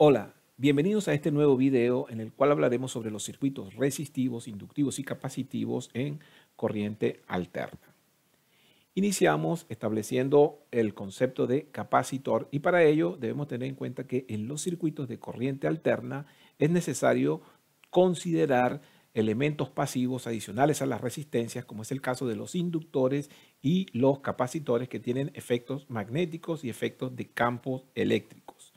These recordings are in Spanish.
Hola, bienvenidos a este nuevo video en el cual hablaremos sobre los circuitos resistivos, inductivos y capacitivos en corriente alterna. Iniciamos estableciendo el concepto de capacitor y para ello debemos tener en cuenta que en los circuitos de corriente alterna es necesario considerar elementos pasivos adicionales a las resistencias, como es el caso de los inductores y los capacitores que tienen efectos magnéticos y efectos de campos eléctricos.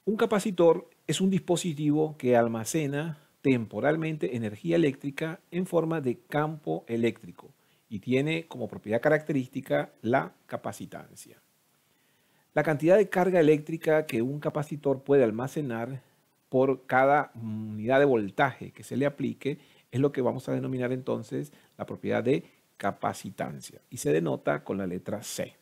Un capacitor es un dispositivo que almacena temporalmente energía eléctrica en forma de campo eléctrico y tiene como propiedad característica la capacitancia. La cantidad de carga eléctrica que un capacitor puede almacenar por cada unidad de voltaje que se le aplique es lo que vamos a denominar entonces la propiedad de capacitancia y se denota con la letra C.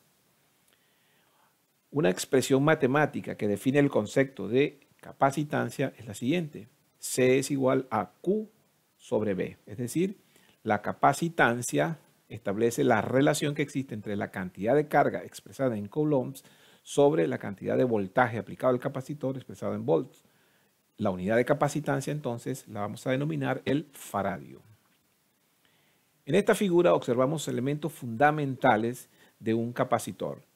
Una expresión matemática que define el concepto de capacitancia es la siguiente. C es igual a Q sobre B. Es decir, la capacitancia establece la relación que existe entre la cantidad de carga expresada en coulombs sobre la cantidad de voltaje aplicado al capacitor expresado en volts. La unidad de capacitancia entonces la vamos a denominar el faradio. En esta figura observamos elementos fundamentales de un capacitor.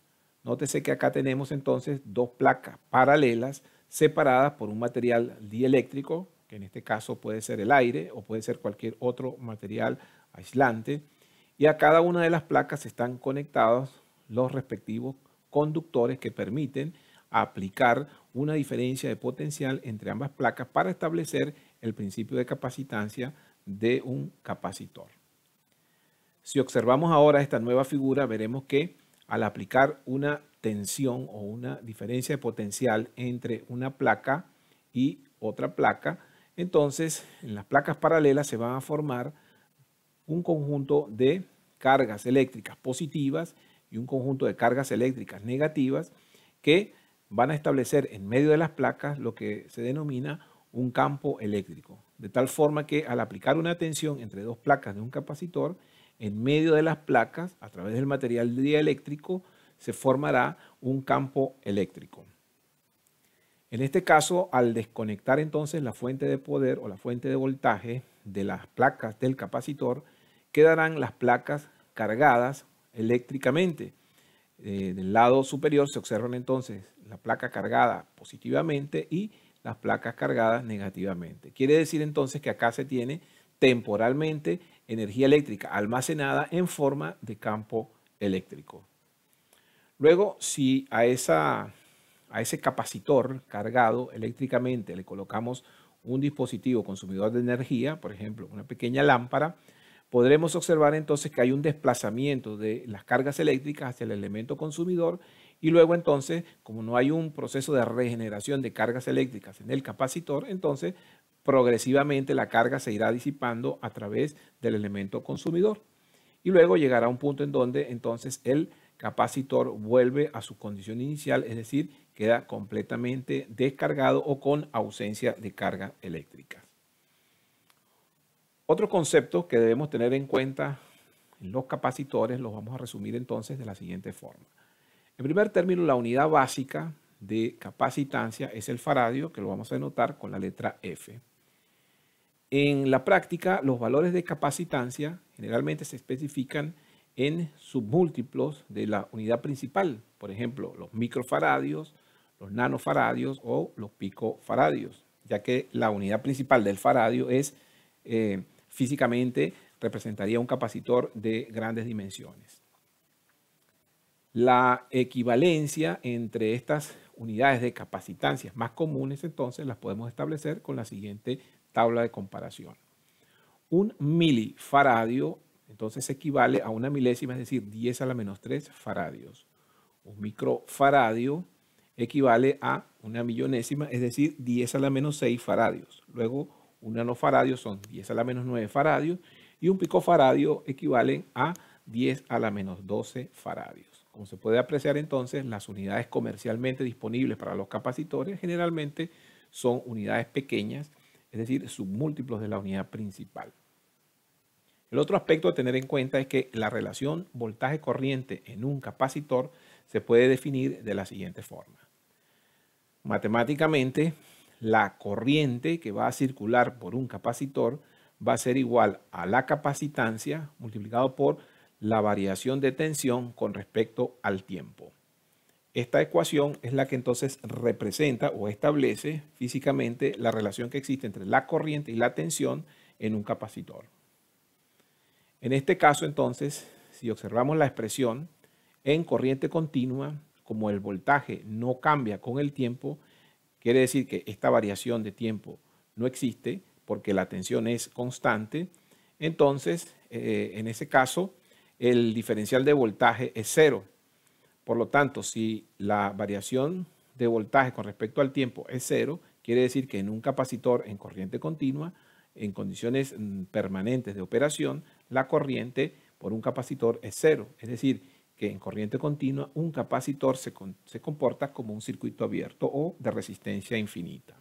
Nótese que acá tenemos entonces dos placas paralelas separadas por un material dieléctrico, que en este caso puede ser el aire o puede ser cualquier otro material aislante. Y a cada una de las placas están conectados los respectivos conductores que permiten aplicar una diferencia de potencial entre ambas placas para establecer el principio de capacitancia de un capacitor. Si observamos ahora esta nueva figura, veremos que al aplicar una tensión o una diferencia de potencial entre una placa y otra placa, entonces en las placas paralelas se van a formar un conjunto de cargas eléctricas positivas y un conjunto de cargas eléctricas negativas que van a establecer en medio de las placas lo que se denomina un campo eléctrico. De tal forma que al aplicar una tensión entre dos placas de un capacitor, en medio de las placas, a través del material dieléctrico, se formará un campo eléctrico. En este caso, al desconectar entonces la fuente de poder o la fuente de voltaje de las placas del capacitor, quedarán las placas cargadas eléctricamente. Del lado superior se observan entonces la placa cargada positivamente y las placas cargadas negativamente. Quiere decir entonces que acá se tiene temporalmente energía eléctrica almacenada en forma de campo eléctrico. Luego, si a ese capacitor cargado eléctricamente le colocamos un dispositivo consumidor de energía, por ejemplo, una pequeña lámpara, podremos observar entonces que hay un desplazamiento de las cargas eléctricas hacia el elemento consumidor y luego entonces, como no hay un proceso de regeneración de cargas eléctricas en el capacitor, entonces progresivamente la carga se irá disipando a través del elemento consumidor. Y luego llegará a un punto en donde entonces el capacitor vuelve a su condición inicial, es decir, queda completamente descargado o con ausencia de carga eléctrica. Otro concepto que debemos tener en cuenta en los capacitores los vamos a resumir entonces de la siguiente forma. En primer término, la unidad básica de capacitancia es el faradio, que lo vamos a denotar con la letra F. En la práctica, los valores de capacitancia generalmente se especifican en submúltiplos de la unidad principal, por ejemplo, los microfaradios, los nanofaradios o los picofaradios, ya que la unidad principal del faradio es físicamente representaría un capacitor de grandes dimensiones. La equivalencia entre estas unidades de capacitancias más comunes entonces las podemos establecer con la siguiente tabla de comparación. Un milifaradio entonces equivale a una milésima, es decir, 10 a la menos 3 faradios. Un microfaradio equivale a una millonésima, es decir, 10 a la menos 6 faradios. Luego, un nanofaradio son 10 a la menos 9 faradios y un picofaradio equivale a 10 a la menos 12 faradios. Como se puede apreciar entonces, las unidades comercialmente disponibles para los capacitores generalmente son unidades pequeñas, es decir, submúltiplos de la unidad principal. El otro aspecto a tener en cuenta es que la relación voltaje-corriente en un capacitor se puede definir de la siguiente forma. matemáticamente, la corriente que va a circular por un capacitor va a ser igual a la capacitancia multiplicado por la variación de tensión con respecto al tiempo. Esta ecuación es la que entonces representa o establece físicamente la relación que existe entre la corriente y la tensión en un capacitor. En este caso, entonces, si observamos la expresión en corriente continua, como el voltaje no cambia con el tiempo, quiere decir que esta variación de tiempo no existe porque la tensión es constante. Entonces, en ese caso, el diferencial de voltaje es cero. Por lo tanto, si la variación de voltaje con respecto al tiempo es cero, quiere decir que en un capacitor en corriente continua, en condiciones permanentes de operación, la corriente por un capacitor es cero. Es decir, que en corriente continua un capacitor se comporta como un circuito abierto o de resistencia infinita.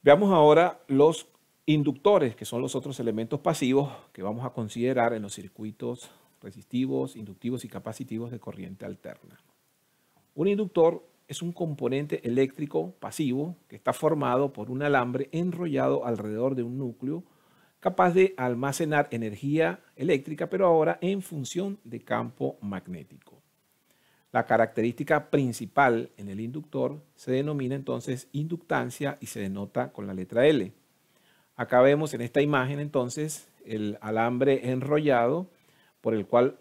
Veamos ahora los inductores, que son los otros elementos pasivos que vamos a considerar en los circuitos resistivos, inductivos y capacitivos de corriente alterna. Un inductor es un componente eléctrico pasivo que está formado por un alambre enrollado alrededor de un núcleo capaz de almacenar energía eléctrica, pero ahora en función de campo magnético. La característica principal en el inductor se denomina entonces inductancia y se denota con la letra L. Acá vemos en esta imagen entonces el alambre enrollado por el cual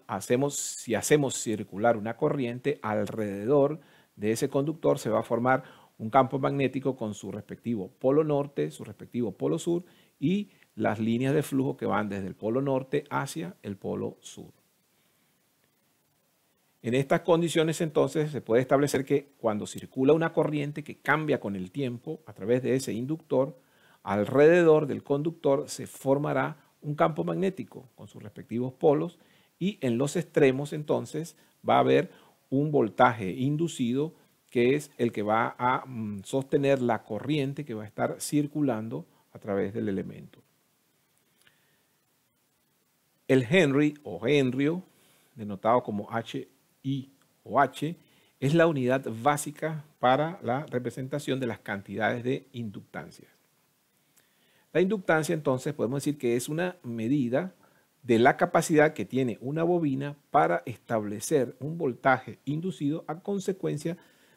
si hacemos circular una corriente alrededor de ese conductor se va a formar un campo magnético con su respectivo polo norte, su respectivo polo sur y las líneas de flujo que van desde el polo norte hacia el polo sur. En estas condiciones entonces se puede establecer que cuando circula una corriente que cambia con el tiempo a través de ese inductor, alrededor del conductor se formará un campo magnético con sus respectivos polos y en los extremos entonces va a haber un voltaje inducido que es el que va a sostener la corriente que va a estar circulando a través del elemento. El Henry o henrio, denotado como HI o H, es la unidad básica para la representación de las cantidades de inductancias. La inductancia, entonces, podemos decir que es una medida de la capacidad que tiene una bobina para establecer un voltaje inducido a consecuencia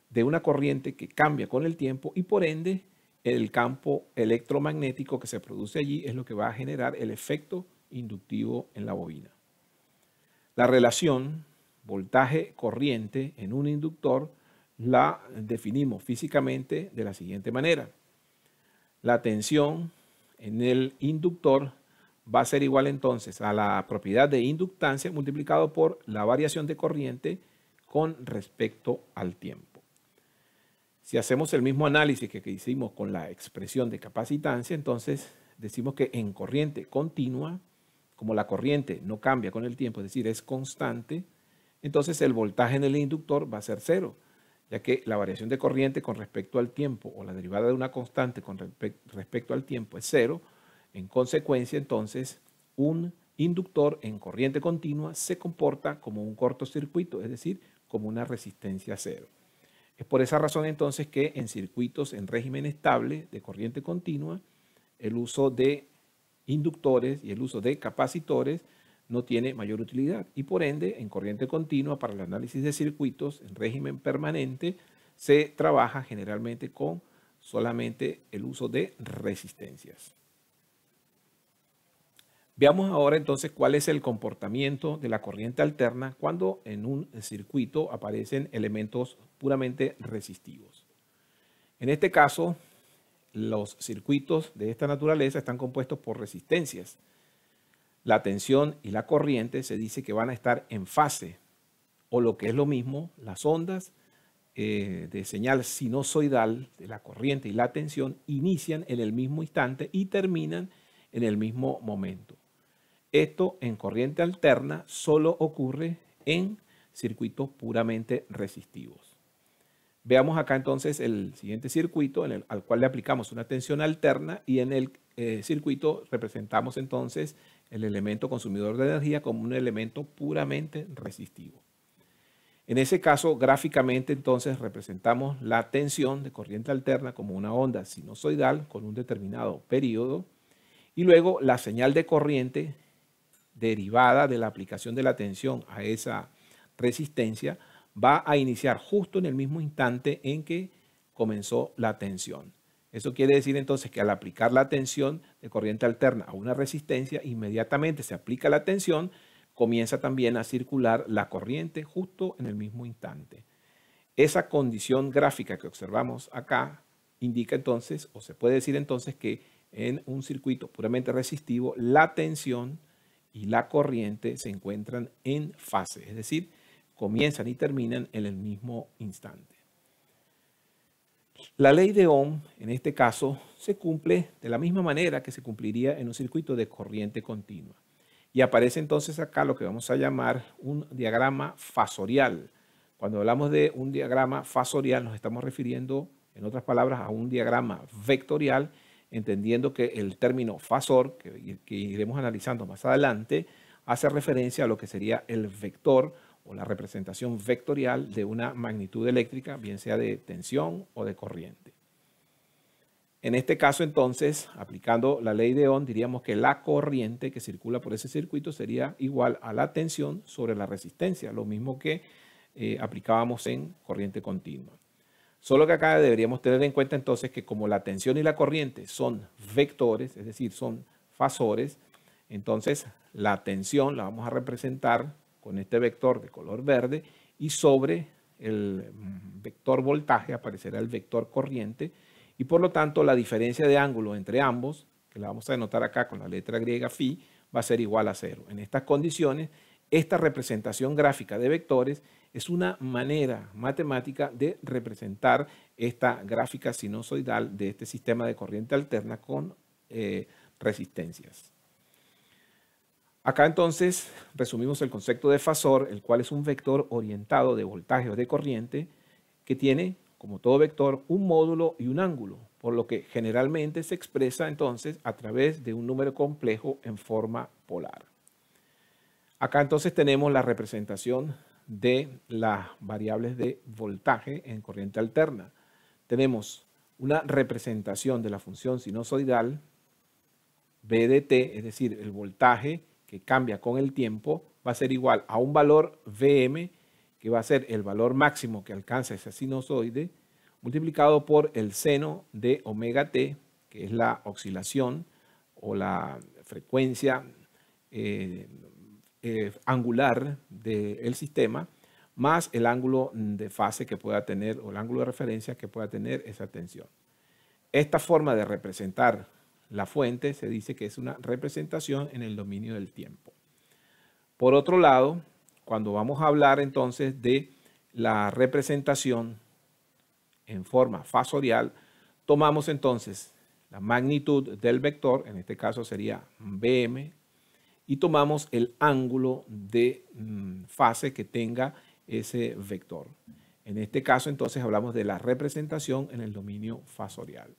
de una corriente que cambia con el tiempo y por ende el campo electromagnético que se produce allí es lo que va a generar el efecto inductivo en la bobina. La relación voltaje-corriente en un inductor la definimos físicamente de la siguiente manera. La tensión en el inductor va a ser igual entonces a la propiedad de inductancia multiplicado por la variación de corriente con respecto al tiempo. Si hacemos el mismo análisis que hicimos con la expresión de capacitancia, entonces decimos que en corriente continua, como la corriente no cambia con el tiempo, es decir, es constante, entonces el voltaje en el inductor va a ser cero, ya que la variación de corriente con respecto al tiempo o la derivada de una constante con respecto al tiempo es cero. En consecuencia, entonces, un inductor en corriente continua se comporta como un cortocircuito, es decir, como una resistencia cero. Es por esa razón, entonces, que en circuitos en régimen estable de corriente continua, el uso de inductores y el uso de capacitores no tiene mayor utilidad y por ende en corriente continua para el análisis de circuitos en régimen permanente se trabaja generalmente con solamente el uso de resistencias. Veamos ahora entonces cuál es el comportamiento de la corriente alterna cuando en un circuito aparecen elementos puramente resistivos. En este caso, los circuitos de esta naturaleza están compuestos por resistencias. La tensión y la corriente se dice que van a estar en fase, o lo que es lo mismo, las ondas de señal sinusoidal de la corriente y la tensión inician en el mismo instante y terminan en el mismo momento. Esto en corriente alterna solo ocurre en circuitos puramente resistivos. Veamos acá entonces el siguiente circuito al cual le aplicamos una tensión alterna y en el circuito representamos entonces el elemento consumidor de energía como un elemento puramente resistivo. En ese caso, gráficamente, entonces, representamos la tensión de corriente alterna como una onda sinusoidal con un determinado periodo y luego la señal de corriente derivada de la aplicación de la tensión a esa resistencia va a iniciar justo en el mismo instante en que comenzó la tensión. Eso quiere decir entonces que al aplicar la tensión de corriente alterna a una resistencia, inmediatamente se aplica la tensión, comienza también a circular la corriente justo en el mismo instante. Esa condición gráfica que observamos acá indica entonces, o se puede decir entonces que en un circuito puramente resistivo, la tensión y la corriente se encuentran en fase, es decir, comienzan y terminan en el mismo instante. La ley de Ohm, en este caso, se cumple de la misma manera que se cumpliría en un circuito de corriente continua. Y aparece entonces acá lo que vamos a llamar un diagrama fasorial. Cuando hablamos de un diagrama fasorial nos estamos refiriendo, en otras palabras, a un diagrama vectorial, entendiendo que el término fasor, que iremos analizando más adelante, hace referencia a lo que sería el vector o la representación vectorial de una magnitud eléctrica, bien sea de tensión o de corriente. En este caso, entonces, aplicando la ley de Ohm, diríamos que la corriente que circula por ese circuito sería igual a la tensión sobre la resistencia, lo mismo que aplicábamos en corriente continua. Solo que acá deberíamos tener en cuenta entonces que como la tensión y la corriente son vectores, es decir, son fasores, entonces la tensión la vamos a representar con este vector de color verde y sobre el vector voltaje aparecerá el vector corriente y por lo tanto la diferencia de ángulo entre ambos, que la vamos a denotar acá con la letra griega phi, va a ser igual a 0. En estas condiciones, esta representación gráfica de vectores es una manera matemática de representar esta gráfica sinusoidal de este sistema de corriente alterna con resistencias. Acá entonces resumimos el concepto de fasor, el cual es un vector orientado de voltaje o de corriente que tiene, como todo vector, un módulo y un ángulo, por lo que generalmente se expresa entonces a través de un número complejo en forma polar. Acá entonces tenemos la representación de las variables de voltaje en corriente alterna. Tenemos una representación de la función sinusoidal B de t, es decir, el voltaje que cambia con el tiempo, va a ser igual a un valor Vm, que va a ser el valor máximo que alcanza esa sinusoide, multiplicado por el seno de omega t, que es la oscilación o la frecuencia angular del sistema, más el ángulo de fase que pueda tener o el ángulo de referencia que pueda tener esa tensión. Esta forma de representar la fuente se dice que es una representación en el dominio del tiempo. Por otro lado, cuando vamos a hablar entonces de la representación en forma fasorial, tomamos entonces la magnitud del vector, en este caso sería Vm, y tomamos el ángulo de fase que tenga ese vector. En este caso entonces hablamos de la representación en el dominio fasorial.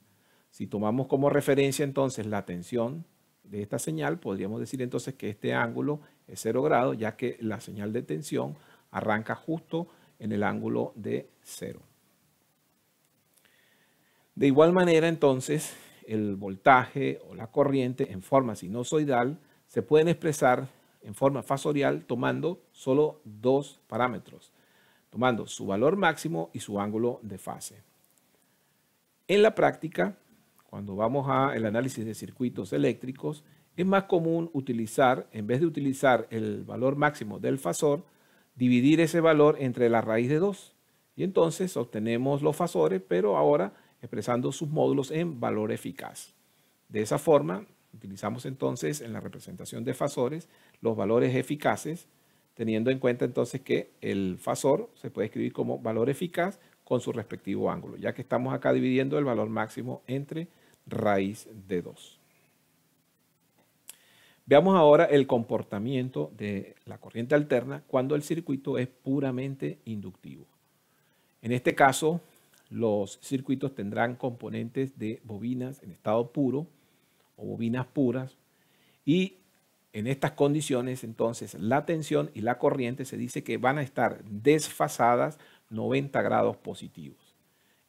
Si tomamos como referencia entonces la tensión de esta señal, podríamos decir entonces que este ángulo es 0 grados, ya que la señal de tensión arranca justo en el ángulo de 0. De igual manera entonces el voltaje o la corriente en forma sinusoidal se pueden expresar en forma fasorial tomando solo dos parámetros, tomando su valor máximo y su ángulo de fase. En la práctica, cuando vamos al análisis de circuitos eléctricos, es más común utilizar, en vez de utilizar el valor máximo del fasor, dividir ese valor entre la raíz de 2. Y entonces obtenemos los fasores, pero ahora expresando sus módulos en valor eficaz. De esa forma, utilizamos entonces en la representación de fasores los valores eficaces, teniendo en cuenta entonces que el fasor se puede escribir como valor eficaz con su respectivo ángulo, ya que estamos acá dividiendo el valor máximo entre raíz de 2. Veamos ahora el comportamiento de la corriente alterna cuando el circuito es puramente inductivo. En este caso, los circuitos tendrán componentes de bobinas en estado puro o bobinas puras y en estas condiciones, entonces, la tensión y la corriente se dice que van a estar desfasadas 90 grados positivos.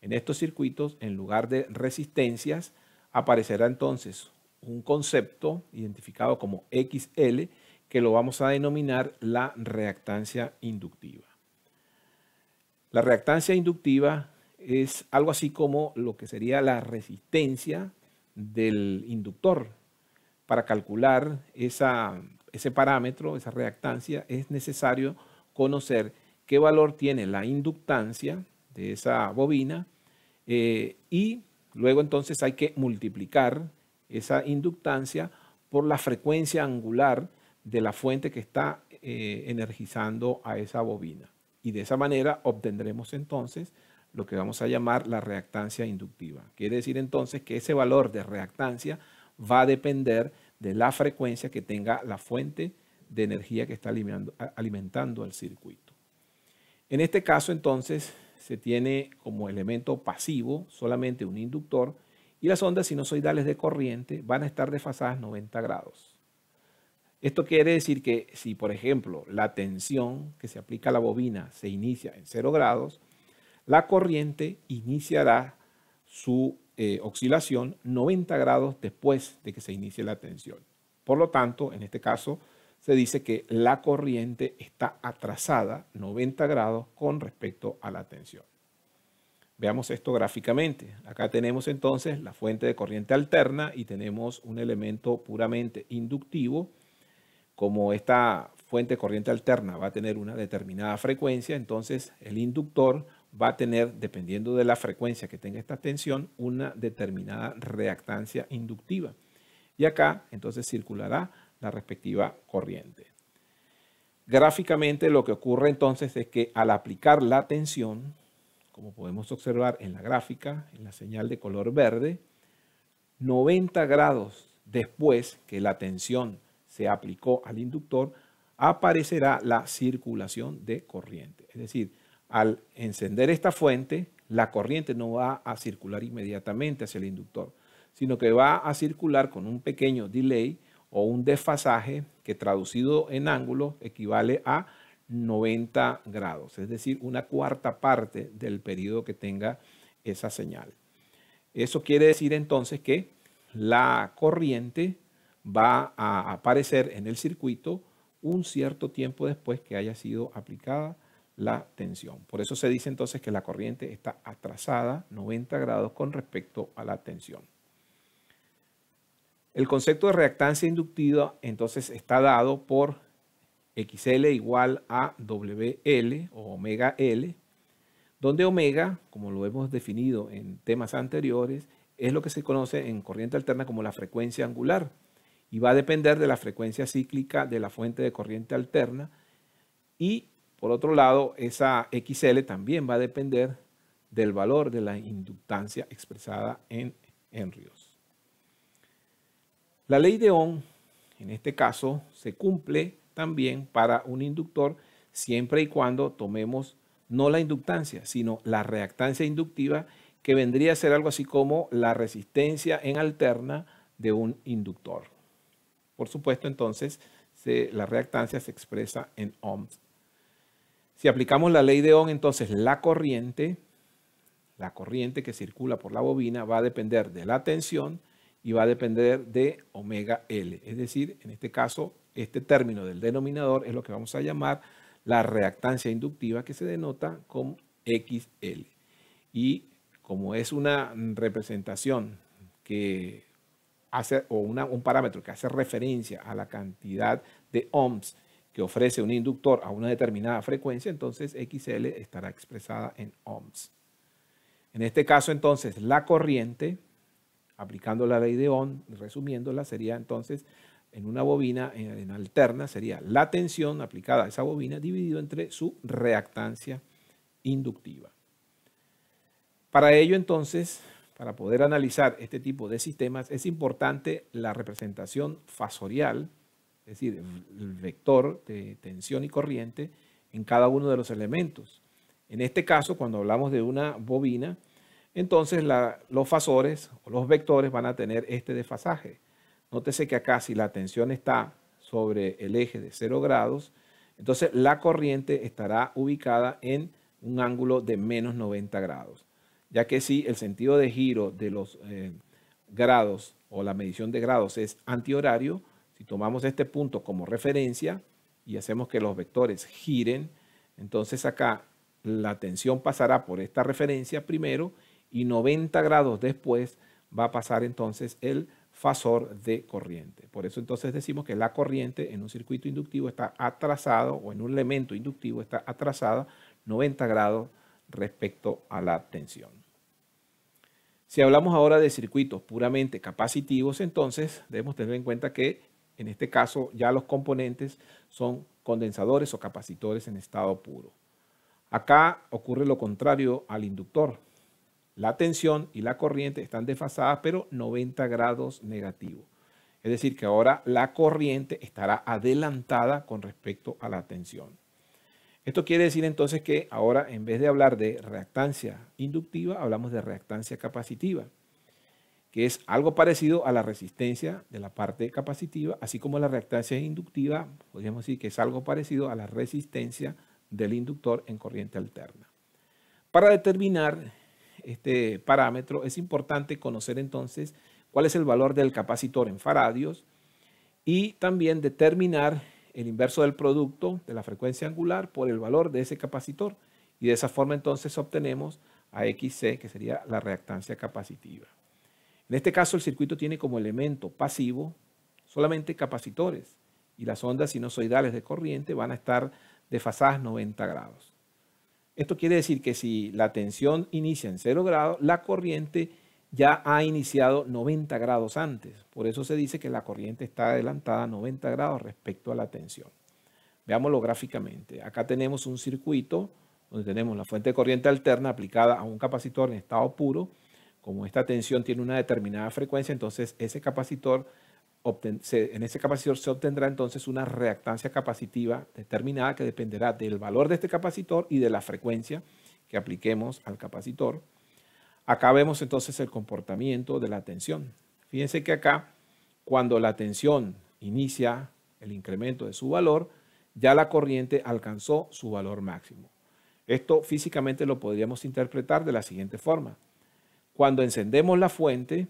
En estos circuitos, en lugar de resistencias, aparecerá entonces un concepto identificado como XL, que lo vamos a denominar la reactancia inductiva. La reactancia inductiva es algo así como lo que sería la resistencia del inductor. Para calcular ese parámetro, esa reactancia, es necesario conocer qué valor tiene la inductancia de esa bobina y luego entonces hay que multiplicar esa inductancia por la frecuencia angular de la fuente que está energizando a esa bobina. Y de esa manera obtendremos entonces lo que vamos a llamar la reactancia inductiva. Quiere decir entonces que ese valor de reactancia va a depender de la frecuencia que tenga la fuente de energía que está alimentando al circuito. En este caso entonces se tiene como elemento pasivo solamente un inductor y las ondas sinusoidales de corriente van a estar desfasadas 90 grados. Esto quiere decir que si, por ejemplo, la tensión que se aplica a la bobina se inicia en 0 grados, la corriente iniciará su oscilación 90 grados después de que se inicie la tensión. Por lo tanto, en este caso, se dice que la corriente está atrasada 90 grados con respecto a la tensión. Veamos esto gráficamente. Acá tenemos entonces la fuente de corriente alterna y tenemos un elemento puramente inductivo. Como esta fuente de corriente alterna va a tener una determinada frecuencia, entonces el inductor va a tener, dependiendo de la frecuencia que tenga esta tensión, una determinada reactancia inductiva. Y acá entonces circulará la respectiva corriente. Gráficamente lo que ocurre entonces es que al aplicar la tensión, como podemos observar en la gráfica, en la señal de color verde, 90 grados después que la tensión se aplicó al inductor, aparecerá la circulación de corriente. Es decir, al encender esta fuente, la corriente no va a circular inmediatamente hacia el inductor, sino que va a circular con un pequeño delay o un desfasaje que traducido en ángulo equivale a 90 grados, es decir, una cuarta parte del periodo que tenga esa señal. Eso quiere decir entonces que la corriente va a aparecer en el circuito un cierto tiempo después que haya sido aplicada la tensión. Por eso se dice entonces que la corriente está atrasada 90 grados con respecto a la tensión. El concepto de reactancia inductiva entonces está dado por XL igual a WL o omega L, donde omega, como lo hemos definido en temas anteriores, es lo que se conoce en corriente alterna como la frecuencia angular y va a depender de la frecuencia cíclica de la fuente de corriente alterna y por otro lado esa XL también va a depender del valor de la inductancia expresada en henrios. La ley de Ohm, en este caso, se cumple también para un inductor siempre y cuando tomemos no la inductancia, sino la reactancia inductiva, que vendría a ser algo así como la resistencia en alterna de un inductor. Por supuesto, entonces, la reactancia se expresa en ohms. Si aplicamos la ley de Ohm, entonces la corriente que circula por la bobina va a depender de la tensión y va a depender de omega L. Es decir, en este caso, este término del denominador es lo que vamos a llamar la reactancia inductiva, que se denota con XL. Y como es una representación que hace, o un parámetro que hace referencia a la cantidad de ohms que ofrece un inductor a una determinada frecuencia, entonces XL estará expresada en ohms. En este caso, entonces, la corriente, aplicando la ley de Ohm, resumiéndola, sería entonces en una bobina en alterna, sería la tensión aplicada a esa bobina dividido entre su reactancia inductiva. Para ello, entonces, para poder analizar este tipo de sistemas, es importante la representación fasorial, es decir, el vector de tensión y corriente en cada uno de los elementos. En este caso, cuando hablamos de una bobina, entonces los fasores o los vectores van a tener este desfasaje. Nótese que acá si la tensión está sobre el eje de 0 grados, entonces la corriente estará ubicada en un ángulo de menos 90 grados, ya que si el sentido de giro de los grados o la medición de grados es antihorario, si tomamos este punto como referencia y hacemos que los vectores giren, entonces acá la tensión pasará por esta referencia primero y 90 grados después va a pasar entonces el fasor de corriente. Por eso entonces decimos que la corriente en un circuito inductivo está atrasado, o en un elemento inductivo está atrasada 90 grados respecto a la tensión. Si hablamos ahora de circuitos puramente capacitivos, entonces debemos tener en cuenta que en este caso ya los componentes son condensadores o capacitores en estado puro. Acá ocurre lo contrario al inductor. La tensión y la corriente están desfasadas, pero 90 grados negativo. Es decir, que ahora la corriente estará adelantada con respecto a la tensión. Esto quiere decir entonces que ahora, en vez de hablar de reactancia inductiva, hablamos de reactancia capacitiva, que es algo parecido a la resistencia de la parte capacitiva, así como la reactancia inductiva, podríamos decir que es algo parecido a la resistencia del inductor en corriente alterna. Para determinar este parámetro es importante conocer entonces cuál es el valor del capacitor en faradios y también determinar el inverso del producto de la frecuencia angular por el valor de ese capacitor, y de esa forma entonces obtenemos a XC, que sería la reactancia capacitiva. En este caso el circuito tiene como elemento pasivo solamente capacitores y las ondas sinusoidales de corriente van a estar desfasadas 90 grados. Esto quiere decir que si la tensión inicia en 0 grados, la corriente ya ha iniciado 90 grados antes. Por eso se dice que la corriente está adelantada 90 grados respecto a la tensión. Veámoslo gráficamente. Acá tenemos un circuito donde tenemos la fuente de corriente alterna aplicada a un capacitor en estado puro. Como esta tensión tiene una determinada frecuencia, entonces en ese capacitor se obtendrá entonces una reactancia capacitiva determinada que dependerá del valor de este capacitor y de la frecuencia que apliquemos al capacitor. Acá vemos entonces el comportamiento de la tensión. Fíjense que acá, cuando la tensión inicia el incremento de su valor, ya la corriente alcanzó su valor máximo. Esto físicamente lo podríamos interpretar de la siguiente forma. Cuando encendemos la fuente,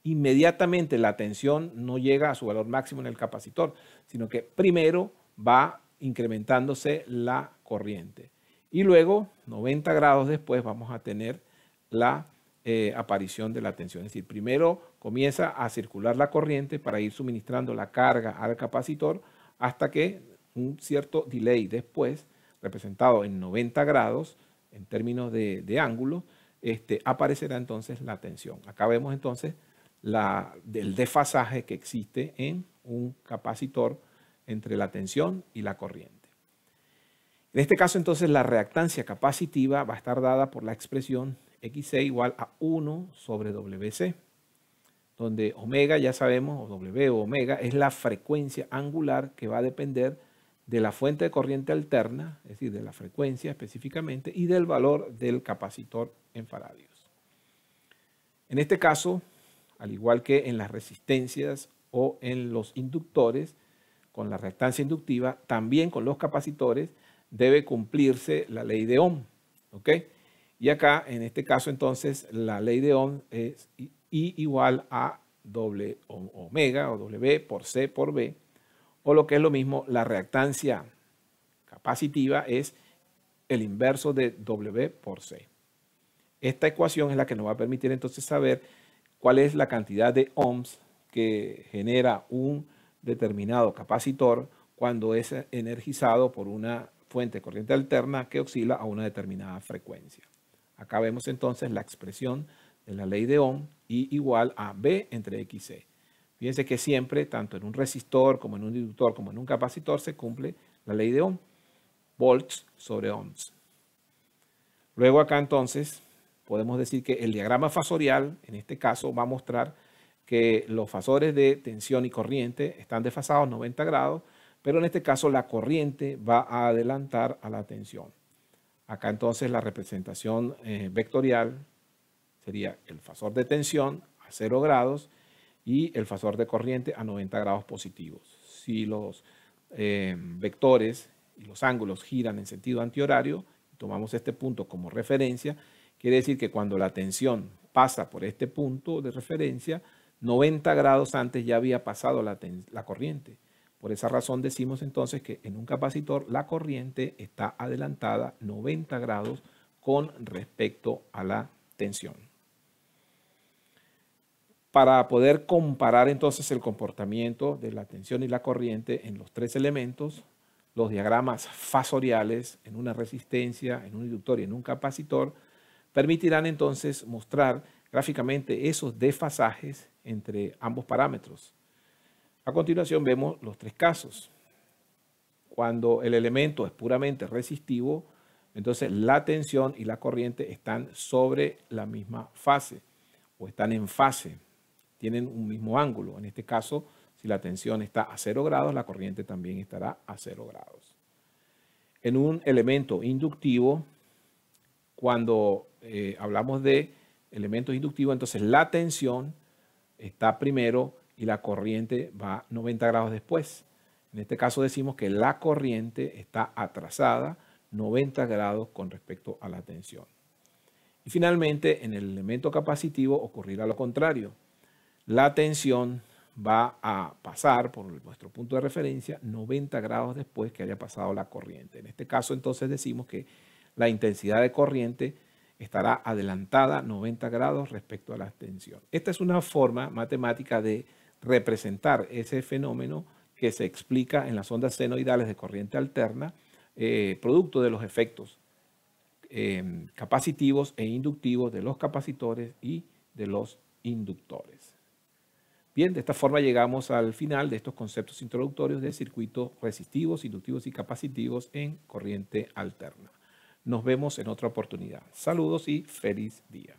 inmediatamente la tensión no llega a su valor máximo en el capacitor, sino que primero va incrementándose la corriente. Y luego, 90 grados después, vamos a tener la aparición de la tensión. Es decir, primero comienza a circular la corriente para ir suministrando la carga al capacitor hasta que un cierto delay después, representado en 90 grados en términos de ángulo, aparecerá entonces la tensión. Acá vemos entonces del desfasaje que existe en un capacitor entre la tensión y la corriente. En este caso entonces la reactancia capacitiva va a estar dada por la expresión XC igual a 1 sobre WC, donde omega ya sabemos, o W o omega, es la frecuencia angular que va a depender de la fuente de corriente alterna, es decir, de la frecuencia específicamente, y del valor del capacitor en faradios. En este caso, al igual que en las resistencias o en los inductores, con la reactancia inductiva, también con los capacitores debe cumplirse la ley de Ohm. ¿Ok? Y acá, en este caso, entonces, la ley de Ohm es I igual a doble omega o W por C por B, o lo que es lo mismo, la reactancia capacitiva es el inverso de W por C. Esta ecuación es la que nos va a permitir entonces saber cuál es la cantidad de ohms que genera un determinado capacitor cuando es energizado por una fuente de corriente alterna que oscila a una determinada frecuencia. Acá vemos entonces la expresión de la ley de Ohm, I igual a B entre XC. Fíjense que siempre, tanto en un resistor como en un inductor como en un capacitor, se cumple la ley de Ohm, volts sobre ohms. Luego acá entonces podemos decir que el diagrama fasorial, en este caso, va a mostrar que los fasores de tensión y corriente están desfasados 90 grados, pero en este caso la corriente va a adelantar a la tensión. Acá entonces la representación vectorial sería el fasor de tensión a 0 grados y el fasor de corriente a 90 grados positivos. si los vectores y los ángulos giran en sentido antihorario, tomamos este punto como referencia, quiere decir que cuando la tensión pasa por este punto de referencia, 90 grados antes ya había pasado la corriente. Por esa razón decimos entonces que en un capacitor la corriente está adelantada 90 grados con respecto a la tensión. Para poder comparar entonces el comportamiento de la tensión y la corriente en los tres elementos, los diagramas fasoriales en una resistencia, en un inductor y en un capacitor, permitirán entonces mostrar gráficamente esos desfasajes entre ambos parámetros. A continuación vemos los tres casos. Cuando el elemento es puramente resistivo, entonces la tensión y la corriente están sobre la misma fase o están en fase, tienen un mismo ángulo. En este caso, si la tensión está a 0 grados, la corriente también estará a 0 grados. En un elemento inductivo, cuando hablamos de elementos inductivos, entonces la tensión está primero y la corriente va 90 grados después. En este caso decimos que la corriente está atrasada 90 grados con respecto a la tensión. Y finalmente, en el elemento capacitivo ocurrirá lo contrario. La tensión va a pasar por nuestro punto de referencia 90 grados después que haya pasado la corriente. En este caso entonces decimos que la intensidad de corriente estará adelantada 90 grados respecto a la tensión. Esta es una forma matemática de representar ese fenómeno que se explica en las ondas senoidales de corriente alterna, producto de los efectos capacitivos e inductivos de los capacitores y de los inductores. Bien, de esta forma llegamos al final de estos conceptos introductorios de circuitos resistivos, inductivos y capacitivos en corriente alterna. Nos vemos en otra oportunidad. Saludos y feliz día.